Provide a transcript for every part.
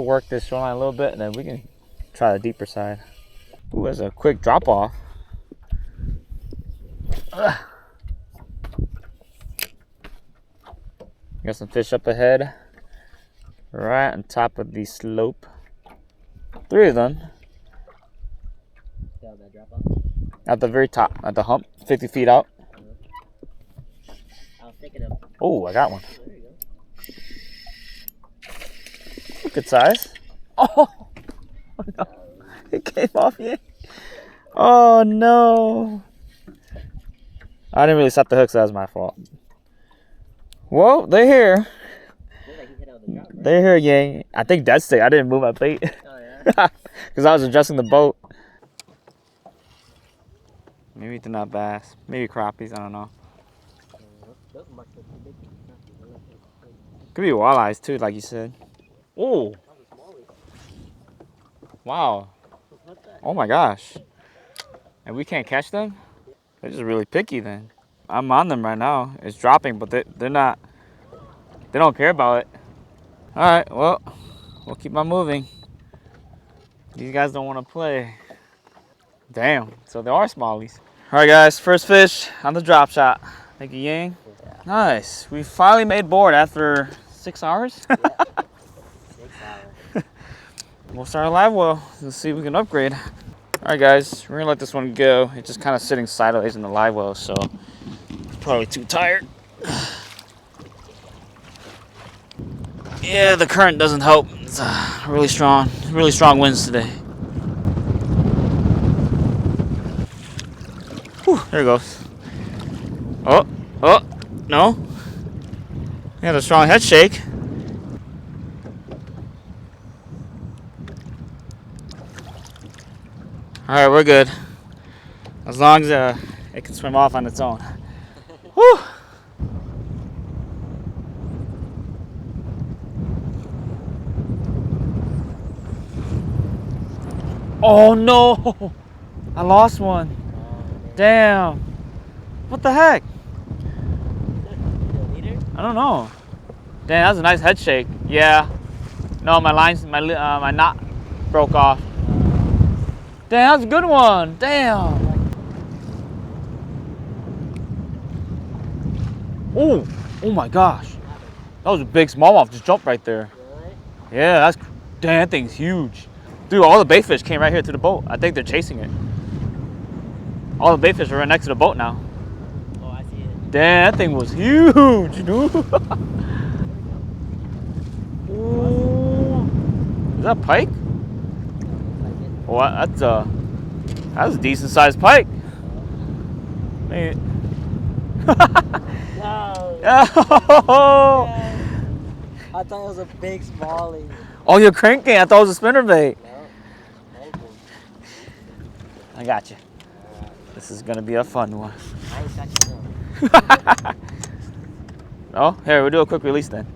We'll work this shoreline a little bit, and then we can try the deeper side. Ooh, there's a quick drop off. Got some fish up ahead, right on top of the slope. 3 of them. At the very top, at the hump, 50 feet out. Oh, I got one. Good size. Oh no, it came off here. Oh no. I didn't really set the hook, so that was my fault. Whoa, they're here. They're here, Yeng. I think that's it. I didn't move my bait. Oh, yeah? Because I was adjusting the boat. Maybe they're not bass. Maybe crappies. I don't know. Could be walleyes too, like you said. Oh. Wow. Oh my gosh. And we can't catch them? They're just really picky then. I'm on them right now. It's dropping, but they're not. They don't care about it. All right, well, we'll keep on moving. These guys don't want to play. Damn, so they are smallies. All right, guys, first fish on the drop shot. Thank you, Yeng. Yeah. Nice. We finally made board after 6 hours. Yeah. 6 hours. We'll start a live well. Let's see if we can upgrade. All right, guys, we're gonna let this one go. It's just kind of sitting sideways in the live well, so it's probably too tired. Yeah, the current doesn't help. It's really strong winds today. Whew, there it goes. Oh, no. He had a strong head shake. All right, we're good. As long as it can swim off on its own. Whew. Oh no! I lost one. Damn. What the heck? I don't know. Damn, that was a nice head shake. Yeah. No, my knot broke off. Damn, that was a good one. Damn. Oh my gosh. That was a big smallmouth. Just jumped right there. Yeah, damn, that thing's huge. Dude, all the bait fish came right here to the boat. I think they're chasing it. All the bait fish are right next to the boat now. Oh, I see it. Damn, that thing was huge, dude. Ooh. Is that pike? Oh, that's a decent sized pike. Maybe. No. Oh. I thought it was a big smallie. Oh, you're cranking. I thought it was a spinnerbait. I got you. This is gonna be a fun one. I ain't got you. Oh, here, we'll do a quick release then.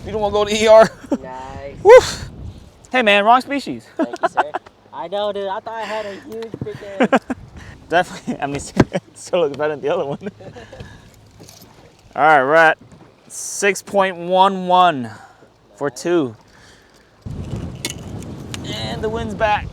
You don't want to go to ER? Nice. Woof. Hey man, wrong species. Thank you, sir. I know, dude. I thought I had a huge freaking. Definitely. I mean, it still looks better than the other one. All right, we're at 6.11 for 2. And the wind's back.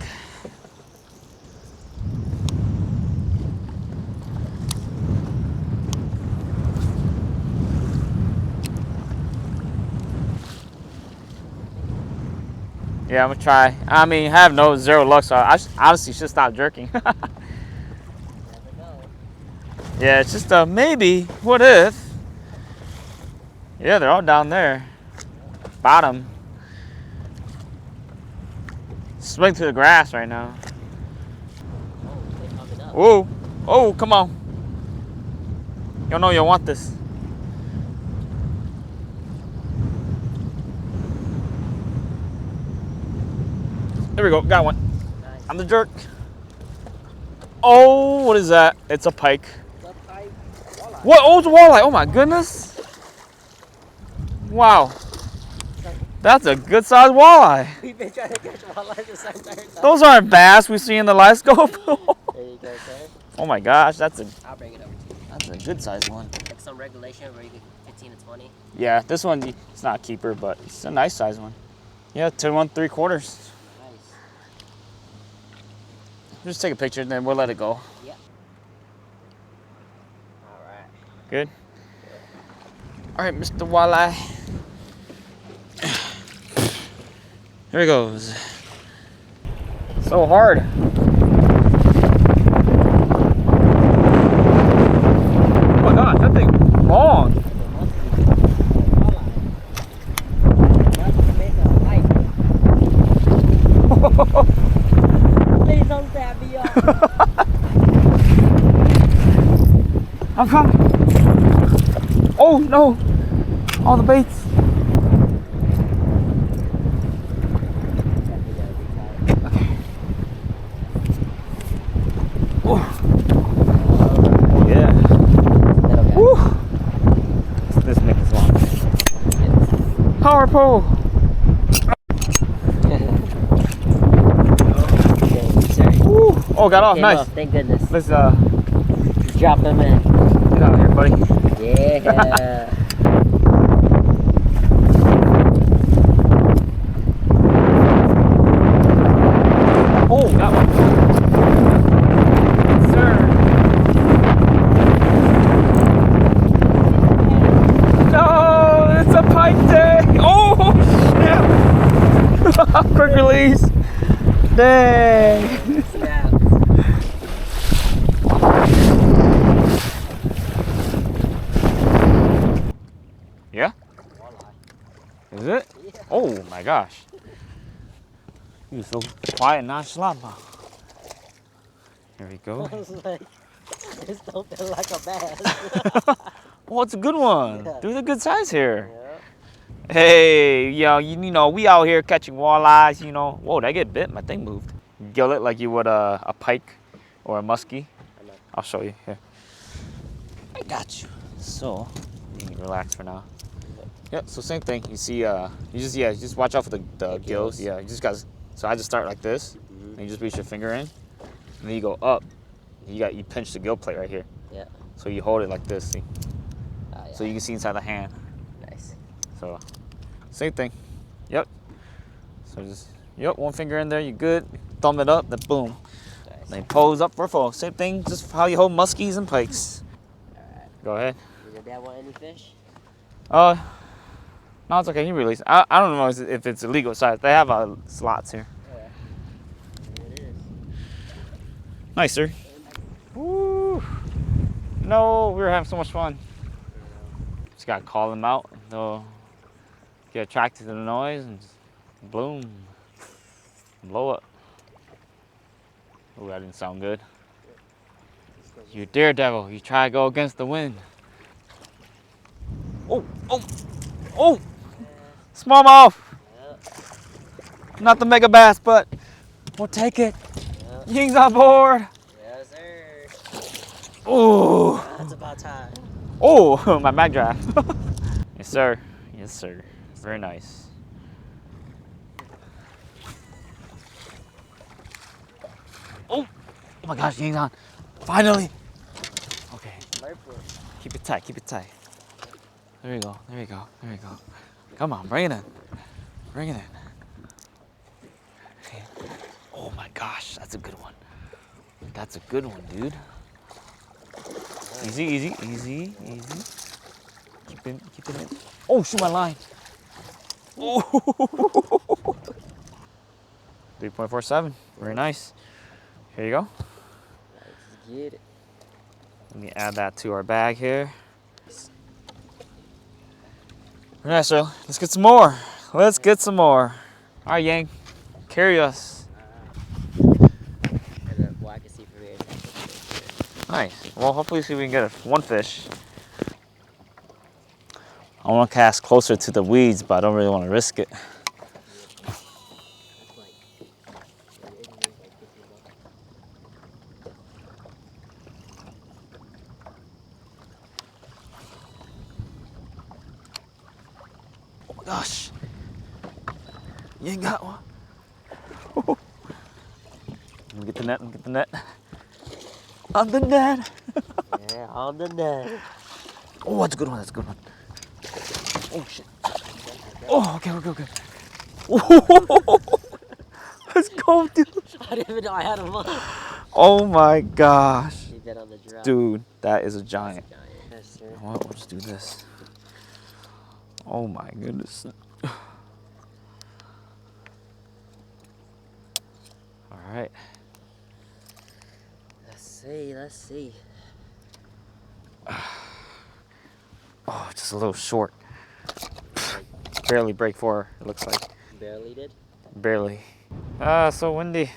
Yeah, I'm gonna try. I mean, I have zero luck, so I honestly should stop jerking. Yeah, it's just a maybe. What if? Yeah, they're all down there. Bottom. Swing through the grass right now. Whoa. Oh, come on. You know you want this. There we go. Got one. Nice. I'm the jerk. Oh, what is that? It's a pike. What? Oh, it's a walleye. Oh my goodness. Wow. That's a good sized walleye. We've been trying to catch walleye this entire time. Those aren't bass we see in the live scope. There you go, sir. Oh my gosh, I'll bring it over to you. That's a good sized one. Like some regulation where you get 15 18 to 20. Yeah, this one, it's not a keeper, but it's a nice size one. Yeah, 2 1/3. Nice. Just take a picture and then we'll let it go. Yep. All right. Good? All right, Mr. Walleye. Here he goes. So hard. Oh my God, that thing long. Please don't stab me up. I'm coming. Oh no! All the baits. Okay. Oh. Oh yeah. Woo. This neck is long. Power pole. Woo. Oh, got off. Came Nice. off, thank goodness. Let's Drop him in. get out of here, buddy. Yeah. Oh, that one. Yes, sir. No, it's a pike day. Oh, snap. Quick release. Dang. Snap. Yeah? Is it? Yeah. Oh my gosh. You're so quiet and nonchalant. Here we go. I was like, this don't feel like a bass. Oh, it's a good one. Yeah. Dude, a good size here. Yep. Hey, yo, you know, we out here catching walleyes, you know. Whoa, did I get bit? My thing moved. Gill it like you would a pike or a muskie. I'll show you here. I got you. So, you can relax for now. Yeah, so same thing. You see, you just watch out for the gills. Yeah, you just got. So I just start like this, and you just reach your finger in, and then you go up. You pinch the gill plate right here. Yeah. So you hold it like this, see? Oh, yeah. So you can see inside the hand. Nice. So, same thing. Yep. So just, one finger in there, you good. Thumb it up, then boom. Nice. Then pose up for a fall. Same thing, just how you hold muskies and pikes. Alright. Go ahead. Does your dad want any fish? No, it's okay. You release. I don't know if it's illegal size. They have slots here. Yeah. There it is. Nice, sir. Woo. No, we were having so much fun. Just gotta call them out. They'll get attracted to the noise and just bloom, blow up. Oh, that didn't sound good. You daredevil. You try to go against the wind. Oh, oh, oh! Smallmouth. Yep. Not the mega bass, but we'll take it. Yep. Ying's on board. Yes, sir. Oh, That's about time. oh, my mag draft. Yes, sir. Yes, sir. Very nice. Oh, oh my gosh, Ying's on. Finally. Okay, keep it tight. Keep it tight. There you go. There you go. There you go. Come on, bring it in. Bring it in. Okay. Oh my gosh, that's a good one. That's a good one, dude. Easy, easy, easy, easy. Keep it in. Oh, shoot my line. Oh. 3.47. Very nice. Here you go. Let's get it. Let me add that to our bag here. Very nice, sir. Let's get some more. Let's get some more. All right, Yang. Carry us. Well, I can see from here. Nice. Well, hopefully see if we can get one fish. I want to cast closer to the weeds, but I don't really want to risk it. Oh my gosh. You ain't got one. Let me get the net, let me get the net. On the net. Yeah, on the net. Oh, that's a good one, that's a good one. Oh shit. Oh, okay, okay, okay. Whoa. Let's go, dude. I didn't even know I had him on. Oh my gosh. He bit on the drop. Dude, that is a giant. That's a giant. Yes, sir. You know what? We'll just do this. Oh my goodness. All right. Let's see, let's see. Oh, just a little short. Barely break 4, it looks like. Barely did. Barely. So windy.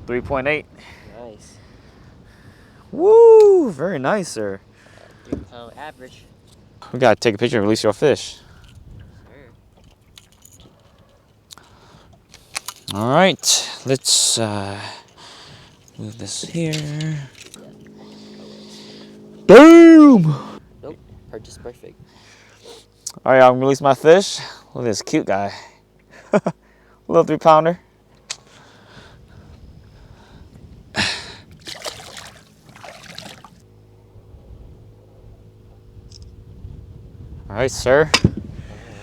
3.8. Nice. Woo! Very nice, sir. 3-pound average. We gotta take a picture and release your fish. Sure. All right, let's move this here. Boom! Nope. Purchase perfect. All right, I'm gonna release my fish. Look at this cute guy. Little 3-pounder. All right, sir.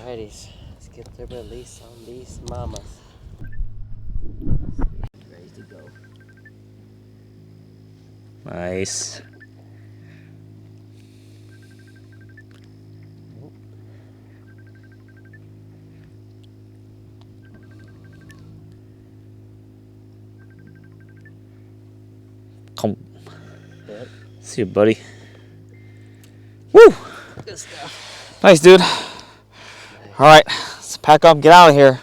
Alrighty, let's get the release on these mamas. Ready to go. Nice. Come. Good. See you, buddy. Woo! Good stuff. Nice, dude. All right, let's pack up and get out of here.